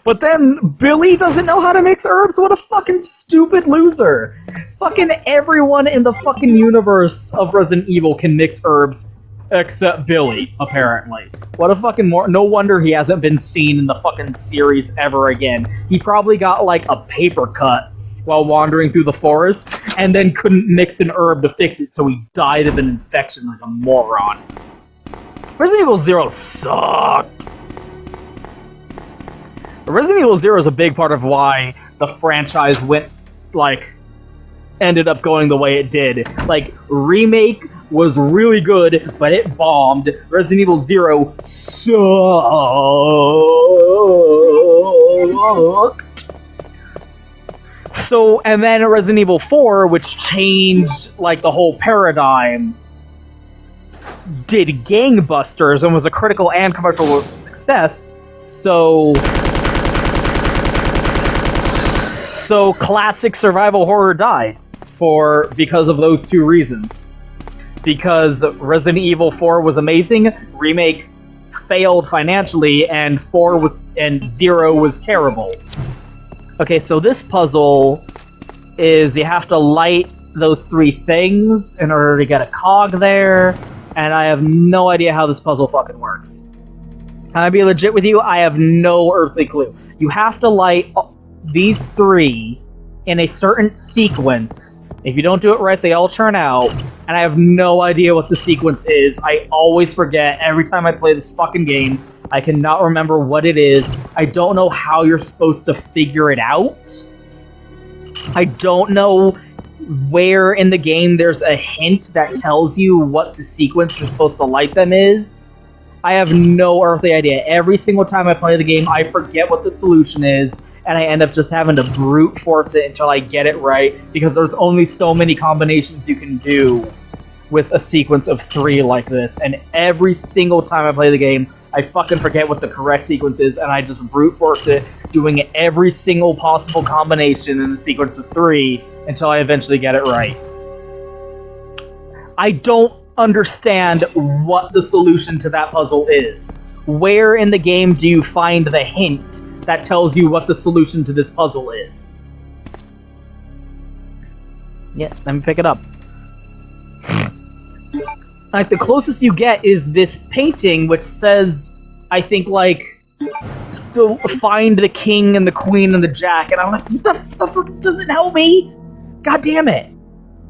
But then Billy doesn't know how to mix herbs? What a fucking stupid loser. Fucking everyone in the fucking universe of Resident Evil can mix herbs except Billy, apparently. What a fucking no wonder he hasn't been seen in the fucking series ever again. He probably got like a paper cut while wandering through the forest and then couldn't mix an herb to fix it, so he died of an infection like a moron. Resident Evil 0 sucked. Resident Evil 0 is a big part of why the franchise ended up going the way it did. Like, Remake was really good, but it bombed. Resident Evil 0 sucked. So, and then Resident Evil 4, which changed, like, the whole paradigm, did gangbusters and was a critical and commercial success, so classic survival horror died because of those two reasons. Because Resident Evil 4 was amazing, Remake failed financially, and 0 was terrible. Okay, so this puzzle is you have to light those 3 things in order to get a cog there, and I have no idea how this puzzle fucking works. Can I be legit with you? I have no earthly clue. You have to light these 3 in a certain sequence. If you don't do it right, they all turn out, and I have no idea what the sequence is. I always forget every time I play this fucking game. I cannot remember what it is. I don't know how you're supposed to figure it out. I don't know where in the game there's a hint that tells you what the sequence you're supposed to light them is. I have no earthly idea. Every single time I play the game, I forget what the solution is, and I end up just having to brute force it until I get it right, because there's only so many combinations you can do with a sequence of 3 like this, and every single time I play the game, I fucking forget what the correct sequence is, and I just brute force it, doing every single possible combination in the sequence of 3 until I eventually get it right. I don't understand what the solution to that puzzle is. Where in the game do you find the hint that tells you what the solution to this puzzle is? Yeah, let me pick it up. Like, the closest you get is this painting, which says, I think, like, to find the king and the queen and the jack, and I'm like, what the fuck doesn't help me? God damn it.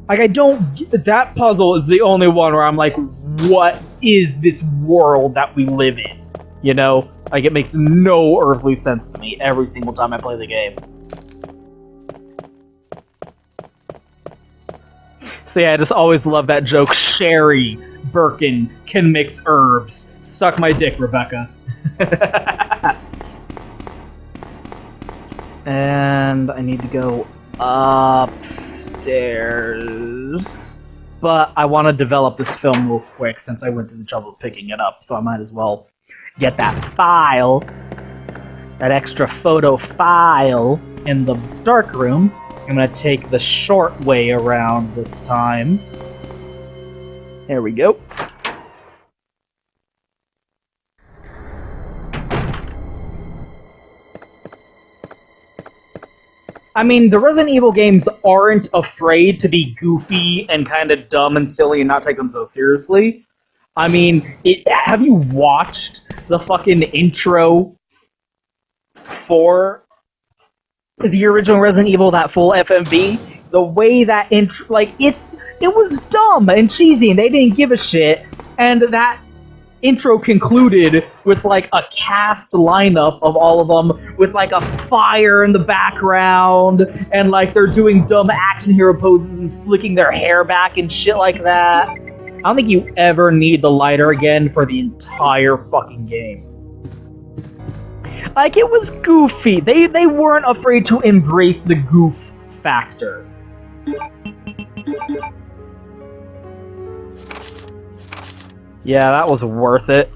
Like, I don't... That puzzle is the only one where I'm like, what is this world that we live in? You know? Like, it makes no earthly sense to me every single time I play the game. So yeah, I just always love that joke. Sherry Birkin can mix herbs. Suck my dick, Rebecca. And I need to go upstairs. But I want to develop this film real quick since I went through the trouble of picking it up, so I might as well get that file, that extra photo file, in the dark room. I'm going to take the short way around this time. There we go. I mean, the Resident Evil games aren't afraid to be goofy and kind of dumb and silly and not take them so seriously. I mean, have you watched the fucking intro for the original Resident Evil, that full FMV? The way that intro, like, it was dumb and cheesy and they didn't give a shit, and that intro concluded with, like, a cast lineup of all of them with, like, a fire in the background, and, like, they're doing dumb action hero poses and slicking their hair back and shit like that. I don't think you ever need the lighter again for the entire fucking game. Like, it was goofy. They weren't afraid to embrace the goof factor. Yeah, that was worth it.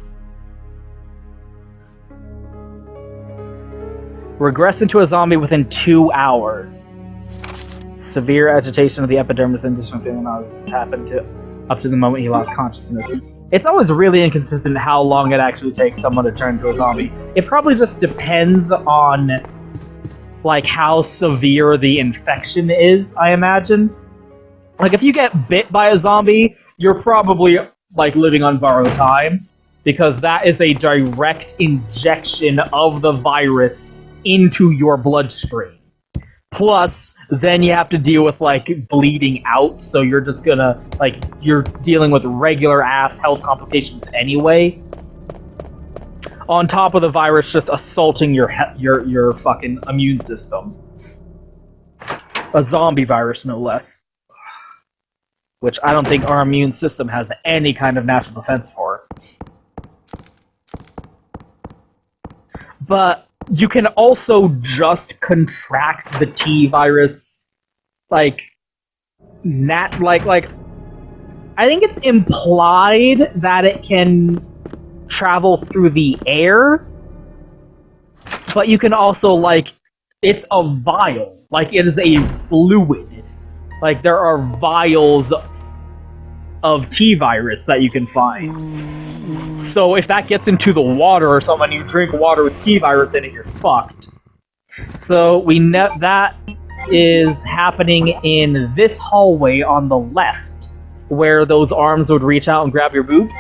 Regress into a zombie within 2 hours. Severe agitation of the epidermis and additional feeling happened to up to the moment he lost consciousness. It's always really inconsistent how long it actually takes someone to turn into a zombie. It probably just depends on, like, how severe the infection is, I imagine. Like, if you get bit by a zombie, you're probably, like, living on borrowed time, because that is a direct injection of the virus into your bloodstream. Plus, then you have to deal with, like, bleeding out, so you're just gonna, like, you're dealing with regular-ass health complications anyway. On top of the virus just assaulting your fucking immune system. A zombie virus, no less. Which I don't think our immune system has any kind of natural defense for. But you can also just contract the T virus, like, I think it's implied that it can travel through the air, but you can also, like, it's a vial, like, it is a fluid. Like, there are vials of T virus that you can find. So if that gets into the water or something, you drink water with T virus in it, you're fucked. So we know that is happening in this hallway on the left, where those arms would reach out and grab your boobs.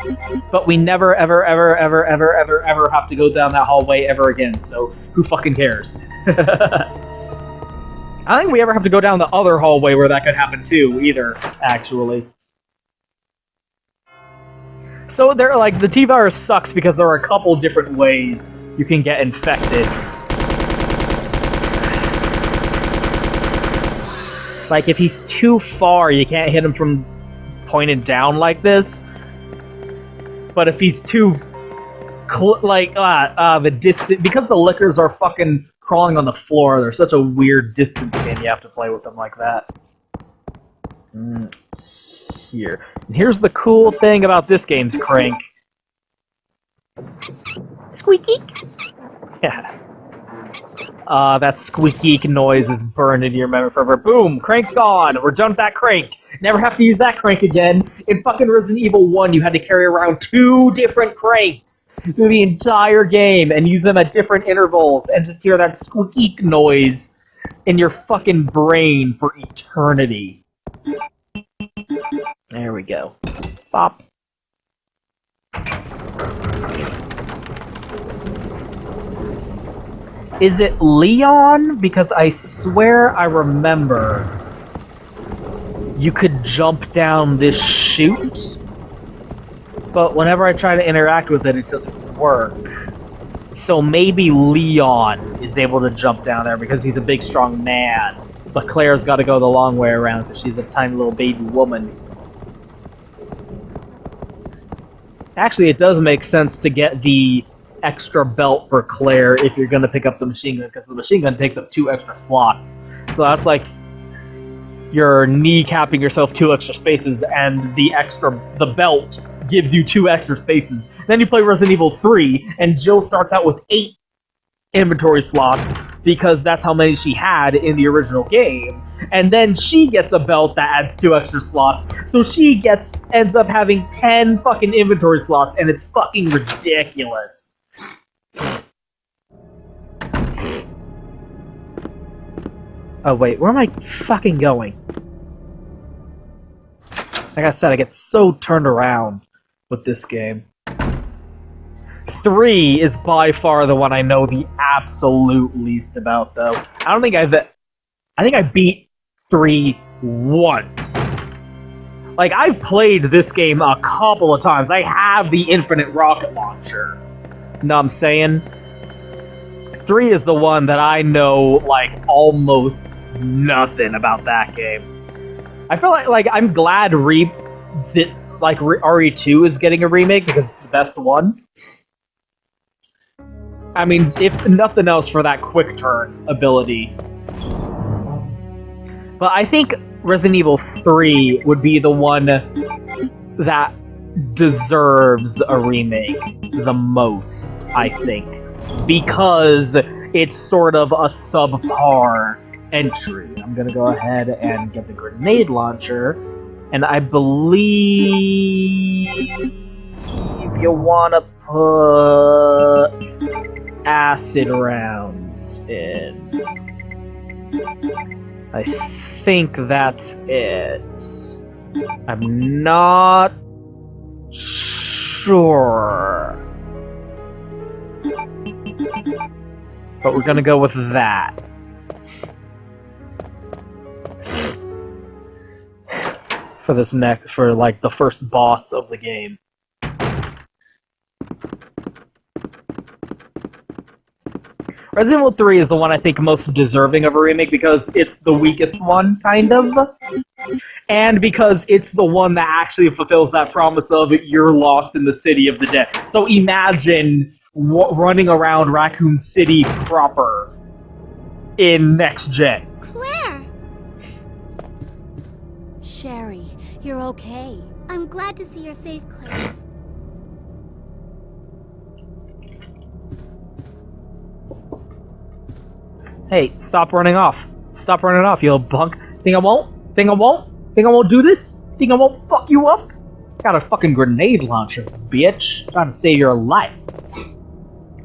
But we never, ever, ever, ever, ever, ever, ever have to go down that hallway ever again. So who fucking cares? I don't think we ever have to go down the other hallway where that could happen too, either, actually. So they're like, the T-virus sucks because there are a couple different ways you can get infected. Like, if he's too far, you can't hit him from pointed down like this. But if he's too the distance, because the lickers are fucking crawling on the floor, there's such a weird distance game, you have to play with them like that. Here. And here's the cool thing about this game's crank. Squeaky! Yeah. That squeaky noise is burned into your memory forever. Boom! Crank's gone! We're done with that crank! Never have to use that crank again! In fucking Resident Evil 1, you had to carry around 2 different cranks through the entire game and use them at different intervals and just hear that squeaky noise in your fucking brain for eternity. There we go. Bop. Is it Leon? Because I swear I remember you could jump down this chute, but whenever I try to interact with it, it doesn't work. So maybe Leon is able to jump down there because he's a big, strong man. But Claire's got to go the long way around because she's a tiny little baby woman. Actually, it does make sense to get the extra belt for Claire if you're going to pick up the machine gun, because the machine gun takes up 2 extra slots. So that's like you're kneecapping yourself 2 extra spaces, and the belt gives you 2 extra spaces. Then you play Resident Evil 3, and Jill starts out with 8 inventory slots, because that's how many she had in the original game. And then she gets a belt that adds 2 extra slots, so she ends up having 10 fucking inventory slots, and it's fucking ridiculous. Oh wait, where am I fucking going? Like I said, I get so turned around with this game. 3 is by far the one I know the absolute least about, though. I think I beat 3 once. Like, I've played this game a couple of times. I have the infinite rocket launcher. Know what I'm saying? 3 is the one that I know, like, almost nothing about that game. I feel like I'm glad RE2 is getting a remake because it's the best one. I mean, if nothing else, for that quick turn ability. But I think Resident Evil 3 would be the one that deserves a remake the most, I think. Because it's sort of a subpar entry. I'm gonna go ahead and get the grenade launcher, and I believe if you wanna put acid rounds in. I think that's it. I'm not sure. But we're gonna go with that. For like the first boss of the game. Resident Evil 3 is the one I think most deserving of a remake because it's the weakest one, kind of. And because it's the one that actually fulfills that promise of you're lost in the city of the dead. So imagine running around Raccoon City proper in next gen. Claire! Sherry, you're okay. I'm glad to see you're safe, Claire. Hey, stop running off. Stop running off, you little punk. Think I won't? Think I won't? Think I won't do this? Think I won't fuck you up? Got a fucking grenade launcher, bitch. Trying to save your life.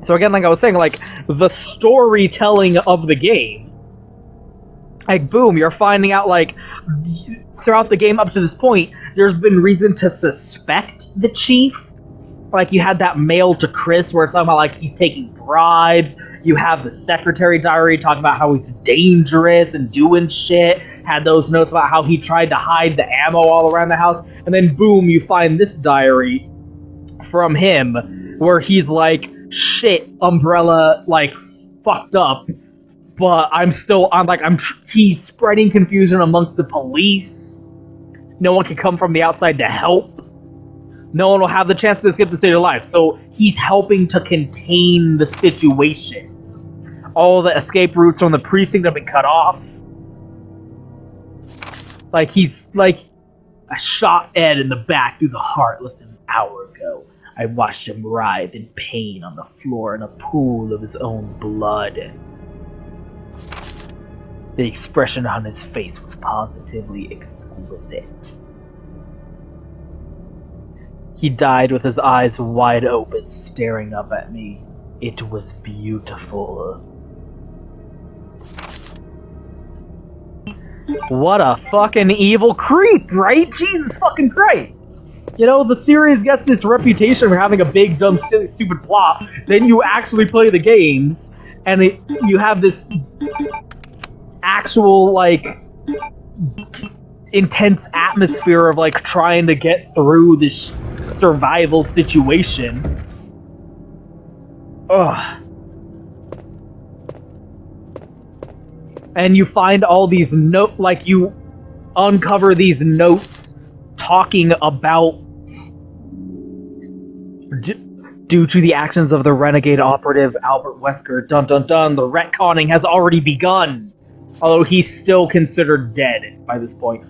So again, like I was saying, like, the storytelling of the game. Like, boom, you're finding out, like, throughout the game up to this point, there's been reason to suspect the chief. Like, you had that mail to Chris where it's talking about, like, he's taking bribes. You have the secretary diary talking about how he's dangerous and doing shit. Had those notes about how he tried to hide the ammo all around the house. And then, boom, you find this diary from him where he's like, shit, Umbrella, like, fucked up. But he's spreading confusion amongst the police. No one can come from the outside to help. No one will have the chance to escape the city alive. So he's helping to contain the situation. All the escape routes from the precinct have been cut off. Like, he's, like, I shot Ed in the back through the heart less than an hour ago. I watched him writhe in pain on the floor in a pool of his own blood. The expression on his face was positively exquisite. He died with his eyes wide open, staring up at me. It was beautiful. What a fucking evil creep, right? Jesus fucking Christ! You know, the series gets this reputation for having a big, dumb, silly, stupid plot. Then you actually play the games, and you have this actual, like, intense atmosphere of, like, trying to get through this survival situation. Ugh. And you find all these you uncover these notes talking about due to the actions of the renegade operative Albert Wesker, dun dun dun, the retconning has already begun. Although he's still considered dead by this point.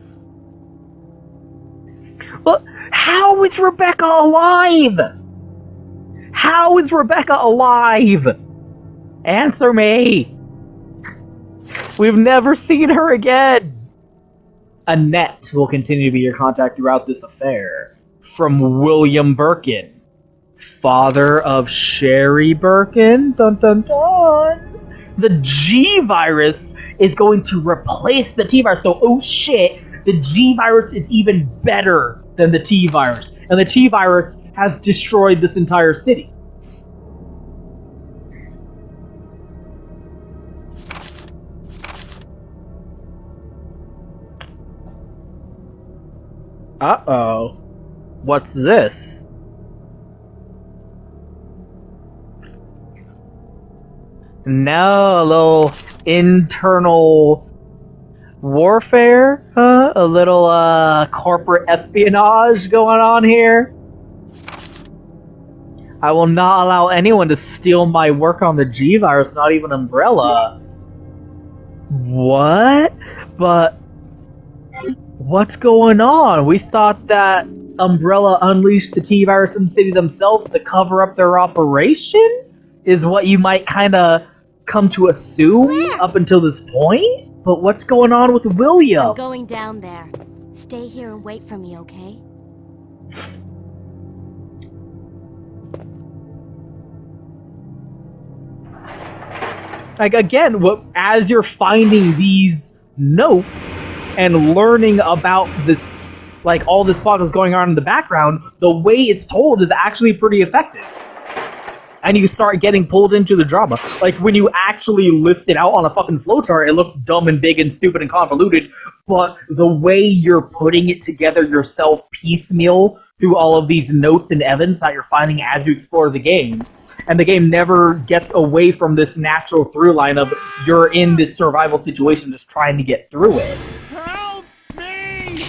But how is Rebecca alive? How is Rebecca alive? Answer me. We've never seen her again. Annette will continue to be your contact throughout this affair. From William Birkin, father of Sherry Birkin. Dun dun dun. The G virus is going to replace the T virus. So, oh shit, the G virus is even better than the T virus. And the T virus has destroyed this entire city. Uh-oh. What's this? No, a little internal warfare, huh? A little, corporate espionage going on here. I will not allow anyone to steal my work on the G virus, not even Umbrella. What? But what's going on? We thought that Umbrella unleashed the T virus in the city themselves to cover up their operation? Is what you might kind of come to assume up until this point? But what's going on with William? I'm going down there. Stay here and wait for me, okay? Like, again, as you're finding these notes and learning about this, like, all this plot that's going on in the background, the way it's told is actually pretty effective. And you start getting pulled into the drama. Like, when you actually list it out on a fucking flowchart, it looks dumb and big and stupid and convoluted, but the way you're putting it together yourself piecemeal through all of these notes and evidence that you're finding as you explore the game, and the game never gets away from this natural through line of you're in this survival situation just trying to get through it. Help me!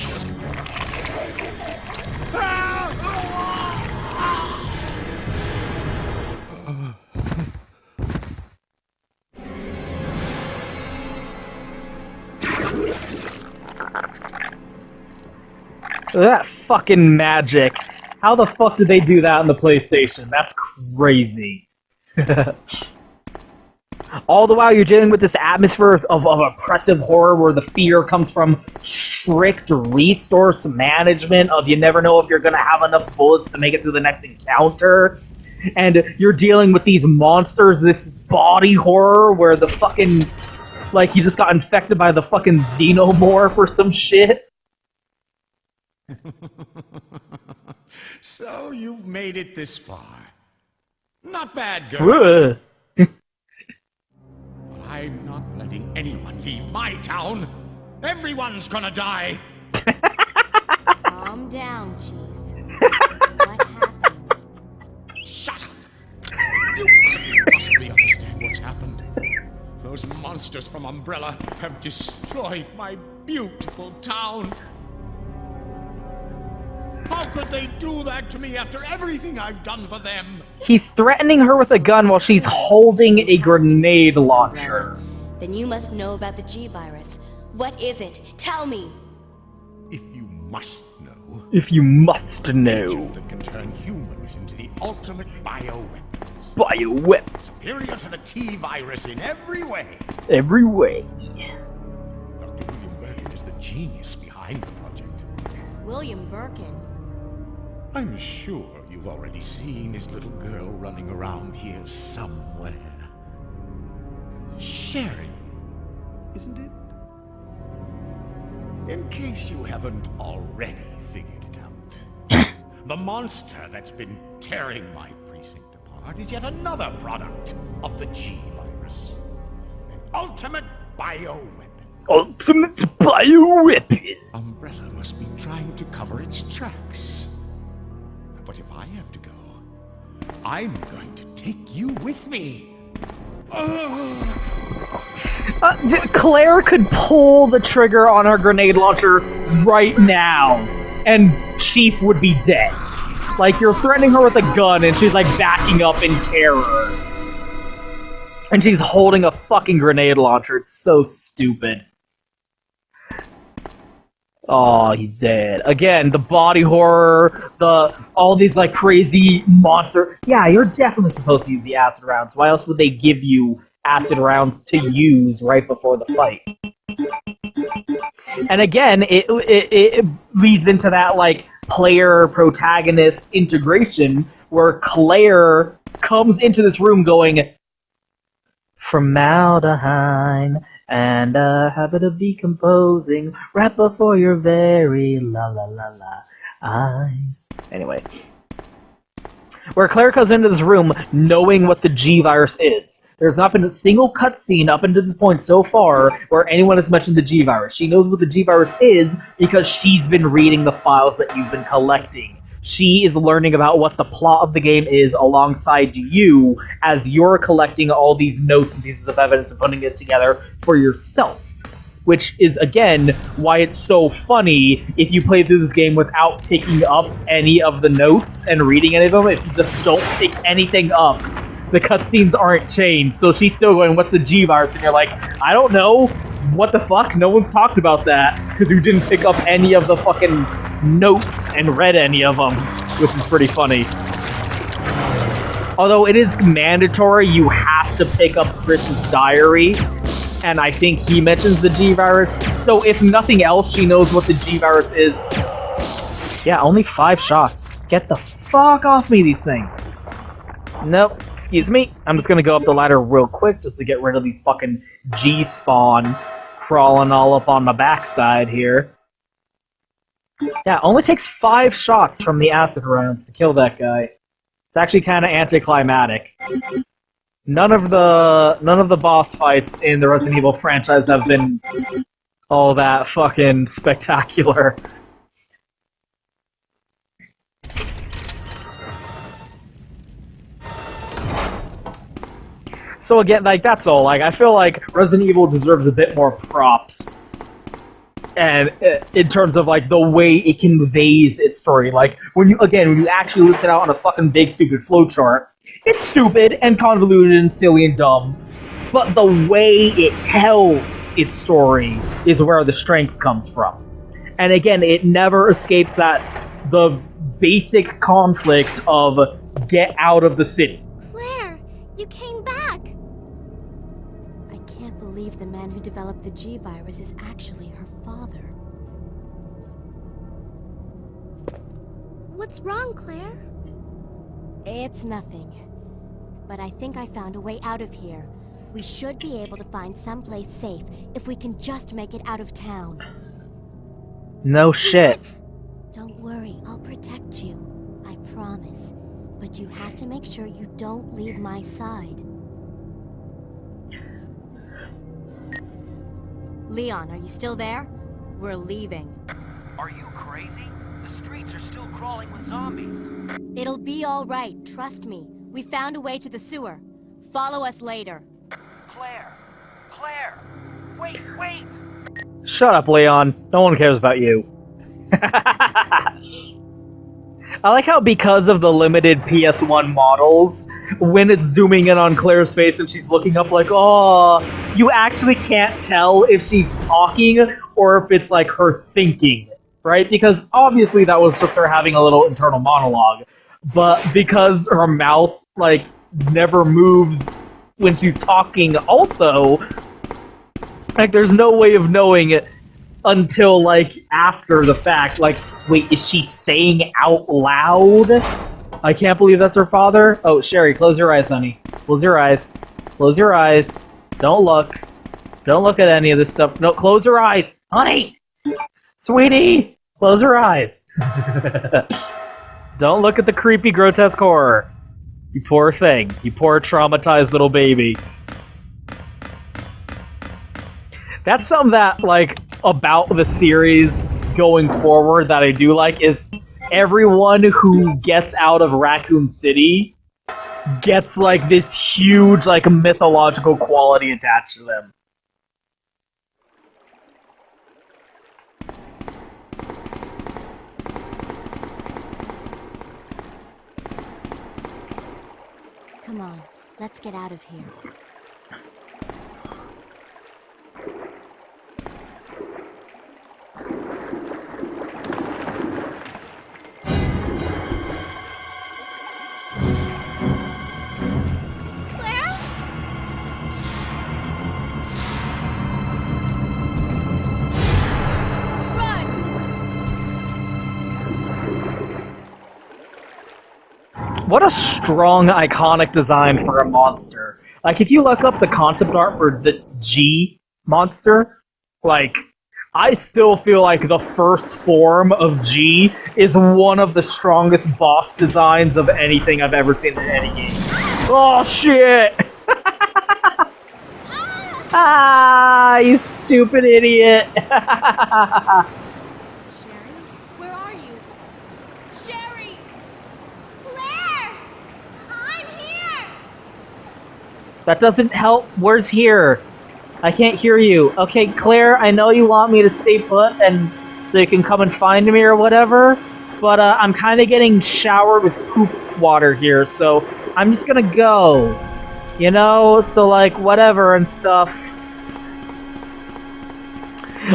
That fucking magic. How the fuck did they do that on the PlayStation? That's crazy. All the while you're dealing with this atmosphere of oppressive horror where the fear comes from strict resource management of you never know if you're gonna have enough bullets to make it through the next encounter. And you're dealing with these monsters, this body horror where the fucking... like, you just got infected by the fucking xenomorph or some shit. So you've made it this far. Not bad, girl. But I'm not letting anyone leave my town. Everyone's gonna die. Calm down, Chief. What happened? Shut up. You couldn't possibly understand what's happened. Those monsters from Umbrella have destroyed my beautiful town. How could they do that to me after everything I've done for them? He's threatening her with a gun while she's holding a grenade launcher. Then you must know about the G-Virus. What is it? Tell me! If you must know... If you must agent know. that can turn humans into the ultimate bioweapons. Bioweapons. Superior to the T-Virus in every way. Every way. Dr. William Birkin is the genius behind the project. William Birkin? I'm sure you've already seen his little girl running around here somewhere. Sherry, isn't it? In case you haven't already figured it out, the monster that's been tearing my precinct apart is yet another product of the G-Virus. An ultimate bioweapon. Ultimate bioweapon. Umbrella must be trying to cover its tracks. But if I have to go, I'm going to take you with me. Claire could pull the trigger on her grenade launcher right now, and Chief would be dead. Like, you're threatening her with a gun, and she's like backing up in terror. And she's holding a fucking grenade launcher. It's so stupid. Oh, he's dead. Again, the body horror, all these like crazy monster. Yeah, you're definitely supposed to use the acid rounds. Why else would they give you acid rounds to use right before the fight? And again, it leads into that like player-protagonist integration where Claire comes into this room going, formaldehyde and a habit of decomposing right before your very la eyes. Anyway. Where Claire comes into this room knowing what the G-Virus is. There's not been a single cutscene up until this point so far where anyone has mentioned the G-Virus. She knows what the G-Virus is because she's been reading the files that you've been collecting. She is learning about what the plot of the game is alongside you as you're collecting all these notes and pieces of evidence and putting it together for yourself. Which is, again, why it's so funny if you play through this game without picking up any of the notes and reading any of them. If you just don't pick anything up, the cutscenes aren't changed. So she's still going, what's the G-Virus? And you're like, I don't know. What the fuck? No one's talked about that because you didn't pick up any of the fucking notes and read any of them, which is pretty funny. Although it is mandatory, you have to pick up Chris's diary, and I think he mentions the G-Virus, so if nothing else, she knows what the G-Virus is. Yeah, only 5 shots. Get the fuck off me, these things. Nope, excuse me. I'm just gonna go up the ladder real quick just to get rid of these fucking G-spawn crawling all up on my backside here. Yeah, only takes 5 shots from the acid rounds to kill that guy. It's actually kind of anticlimactic. None of the boss fights in the Resident Evil franchise have been all that fucking spectacular. So again, like, that's all. Like, I feel like Resident Evil deserves a bit more props. And in terms of, like, the way it conveys its story. Like, when you actually list it out on a fucking big stupid flowchart, it's stupid and convoluted and silly and dumb. But the way it tells its story is where the strength comes from. And again, it never escapes the basic conflict of get out of the city. Claire, you came back! I can't believe the man who developed the G virus is actually her father. What's wrong, Claire? It's nothing. But I think I found a way out of here. We should be able to find someplace safe if we can just make it out of town. No shit. Don't worry, I'll protect you. I promise. But you have to make sure you don't leave my side. Leon, are you still there? We're leaving. Are you crazy? The streets are still crawling with zombies. It'll be all right, trust me. We found a way to the sewer. Follow us later. Claire! Claire! Wait! Shut up, Leon. No one cares about you. I like how because of the limited PS1 models, when it's zooming in on Claire's face and she's looking up like, oh, you actually can't tell if she's talking or if it's like her thinking, right? Because obviously that was just her having a little internal monologue. But because her mouth, like, never moves when she's talking also, like, there's no way of knowing it until, like, after the fact. Like, wait, is she saying out loud? I can't believe that's her father. Oh, Sherry, close your eyes, honey. Close your eyes. Close your eyes. Don't look. Don't look at any of this stuff. No, close your eyes. Honey! Sweetie! Close your eyes. Don't look at the creepy, grotesque horror. You poor thing. You poor traumatized little baby. That's something that, like, about the series going forward that I do like is everyone who gets out of Raccoon City gets, like, this huge, like, mythological quality attached to them. Come on, let's get out of here. What a strong, iconic design for a monster. Like, if you look up the concept art for the G monster, like, I still feel like the first form of G is one of the strongest boss designs of anything I've ever seen in any game. Oh, shit! Ah, you stupid idiot! That doesn't help. Where's here? I can't hear you. Okay, Claire, I know you want me to stay put and so you can come and find me or whatever, but I'm kind of getting showered with poop water here, so I'm just gonna go. You know? So, like, whatever and stuff.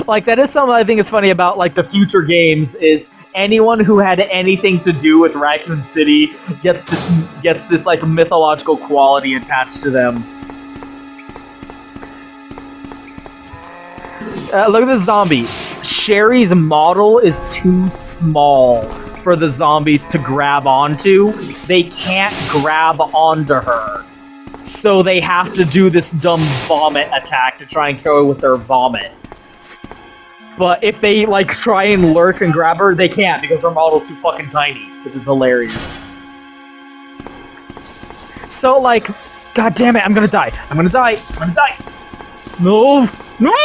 Like, that is something I think is funny about, like, the future games is anyone who had anything to do with Raccoon City gets this like mythological quality attached to them. Look at this zombie. Sherry's model is too small for the zombies to grab onto. They can't grab onto her. So they have to do this dumb vomit attack to try and kill her with their vomit. But if they, like, try and lurch and grab her, they can't because her model's too fucking tiny, which is hilarious. So, like, god damn it, I'm gonna die. I'm gonna die. I'm gonna die. No! No!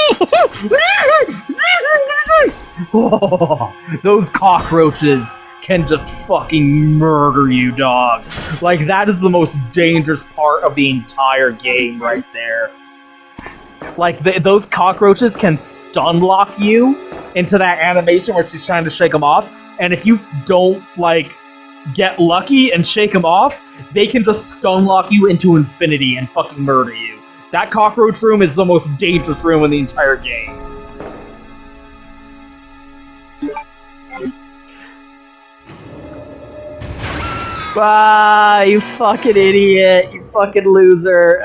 Oh, those cockroaches can just fucking murder you, dog. Like, that is the most dangerous part of the entire game right there. Like, those cockroaches can stun lock you into that animation where she's trying to shake them off, and if you don't, like, get lucky and shake them off, they can just stun lock you into infinity and fucking murder you. That cockroach room is the most dangerous room in the entire game. Ah, you fucking idiot. You fucking loser.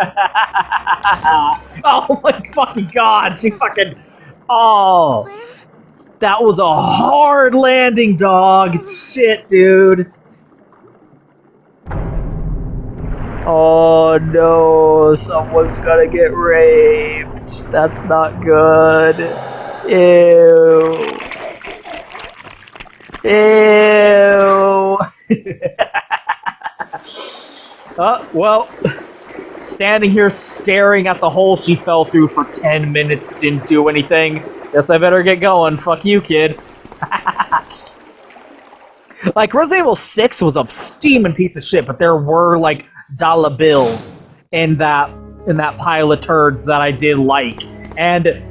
Oh my fucking god, she fucking... Oh. That was a hard landing, dog. Shit, dude. Oh no, someone's gonna get raped. That's not good. Ew. Ew. Well, standing here staring at the hole she fell through for 10 minutes didn't do anything. Guess I better get going. Fuck you, kid. Like, Resident Evil 6 was a steaming piece of shit, but there were, like, dollar bills in that pile of turds that I did like. And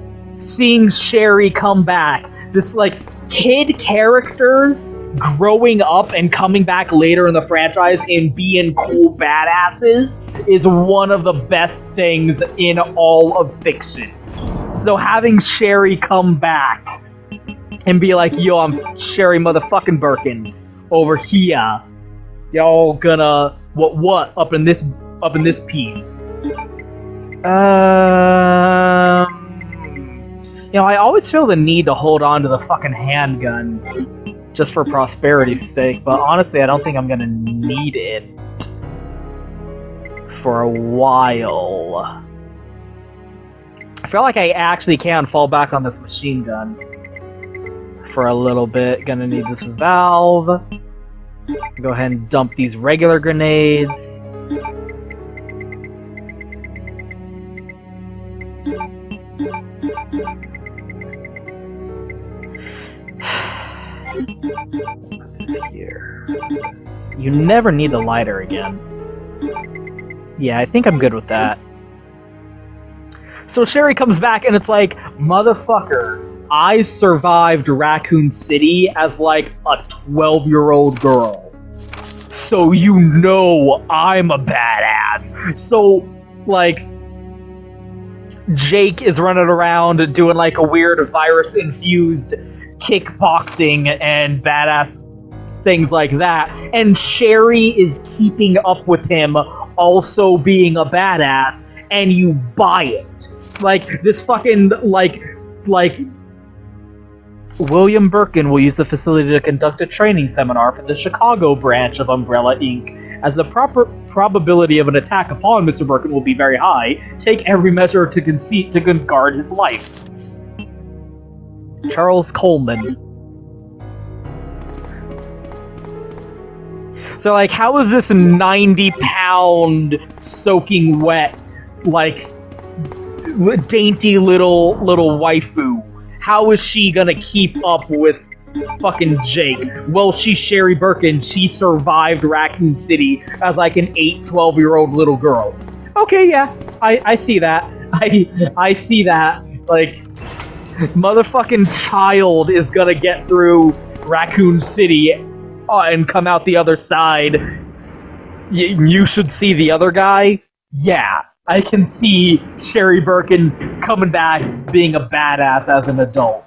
seeing Sherry come back, this, like, kid characters growing up and coming back later in the franchise and being cool badasses is one of the best things in all of fiction. So having Sherry come back and be like, yo, I'm Sherry motherfucking Birkin over here. Y'all gonna what up in this piece? You know, I always feel the need to hold on to the fucking handgun just for prosperity's sake, but honestly, I don't think I'm gonna need it for a while. I feel like I actually can fall back on this machine gun for a little bit. Gonna need this valve. Go ahead and dump these regular grenades. Here. You never need the lighter again. Yeah, I think I'm good with that. So Sherry comes back and it's like, motherfucker, I survived Raccoon City as like a 12-year-old girl. So you know I'm a badass. So, like, Jake is running around doing like a weird virus-infused kickboxing and badass things like that, and Sherry is keeping up with him also being a badass, and you buy it. Like, this fucking, like, William Birkin will use the facility to conduct a training seminar for the Chicago branch of Umbrella Inc. As the proper probability of an attack upon Mr. Birkin will be very high, take every measure to guard his life. Charles Coleman. So, like, how is this 90-pound soaking wet, like, dainty little waifu? How is she gonna keep up with fucking Jake? Well, she's Sherry Birkin. She survived Raccoon City as, like, an 12-year-old little girl. Okay, yeah, I see that. I see that. Like, motherfucking child is gonna get through Raccoon City and come out the other side. You should see the other guy. Yeah, I can see Sherry Birkin coming back being a badass as an adult.